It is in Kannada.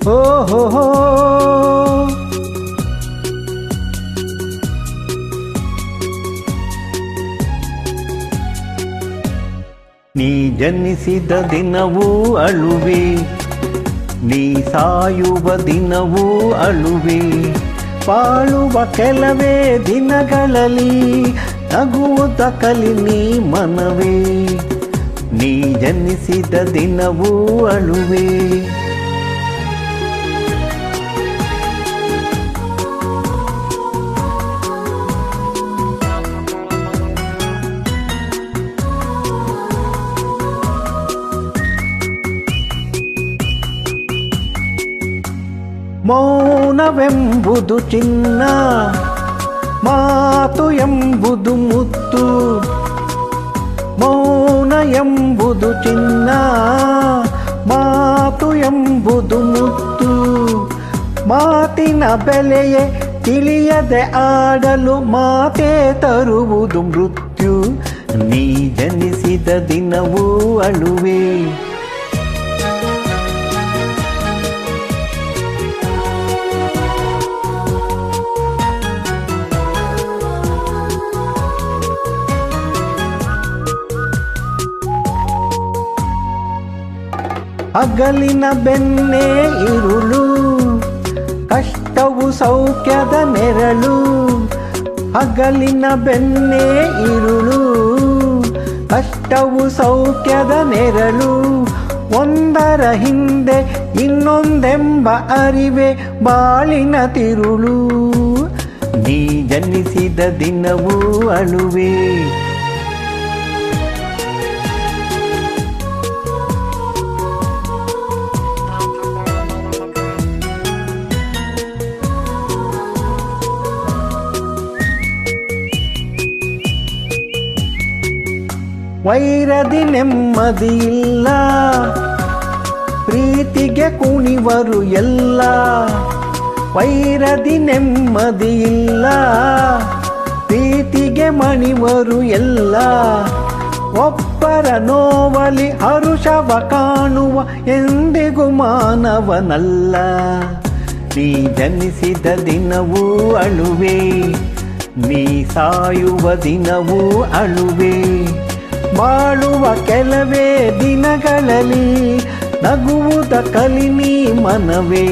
ಓಹೋ ನೀ ಜನಿಸಿದ ದಿನವೂ ಅಳುವೆ, ನೀ ಸಾಯುವ ದಿನವೂ ಅಳುವೆ. ಬಾಳುವ ಕೆಲವೇ ದಿನಗಳಲ್ಲಿ ನಗುವುದ ಕಲಿ ನೀ ಮನವೇ. ನೀ ಜನಿಸಿದ ದಿನವೂ ಅಳುವೆ. ಮೌನವೆಂಬುದು ಚಿನ್ನ, ಮಾತು ಎಂಬುದು ಮುತ್ತು. ಮೌನ ಎಂಬುದು ಚಿನ್ನ, ಮಾತು ಎಂಬುದು ಮುತ್ತು. ಮಾತಿನ ಬೆಲೆಯೇ ತಿಳಿಯದೆ ಆಡಲು ಮಾತೇ ತರುವುದು ಮೃತ್ಯು. ನೀ ಜನಿಸಿದ ದಿನವೂ ಅಳುವೆ. ಹಗಲಿನ ಬೆನ್ನೇ ಇರುಳು, ಕಷ್ಟವು ಸೌಖ್ಯದ ನೆರಳು. ಹಗಲಿನ ಬೆನ್ನೇ ಇರುಳು, ಕಷ್ಟವು ಸೌಖ್ಯದ ನೆರಳು. ಒಂದರ ಹಿಂದೆ ಇನ್ನೊಂದೆಂಬ ಅರಿವೆ ಬಾಳಿನ ತಿರುಳು. ನೀ ಜನಿಸಿದ ದಿನವೂ ಅಳುವೆ. ವೈರದಿ ನೆಮ್ಮದಿಯಿಲ್ಲ, ಪ್ರೀತಿಗೆ ಕುಣಿವರು ಎಲ್ಲ. ವೈರದಿ ನೆಮ್ಮದಿಯಿಲ್ಲ, ಪ್ರೀತಿಗೆ ಮಣಿವರು ಎಲ್ಲ. ಒಬ್ಬರ ನೋವಲಿ ಹರುಷವ ಕಾಣುವ ಎಂದಿಗೂ ಮಾನವನಲ್ಲ. ನೀ ಜನಿಸಿದ ದಿನವೂ ಅಳುವೆ, ನೀ ಸಾಯುವ ದಿನವೂ ಅಳುವೆ. ಬಾಳುವ ಕೆಲವೇ ದಿನಗಳಲ್ಲಿ ನಗುವುದ ಕಲಿ ನೀ ಮನವೇ.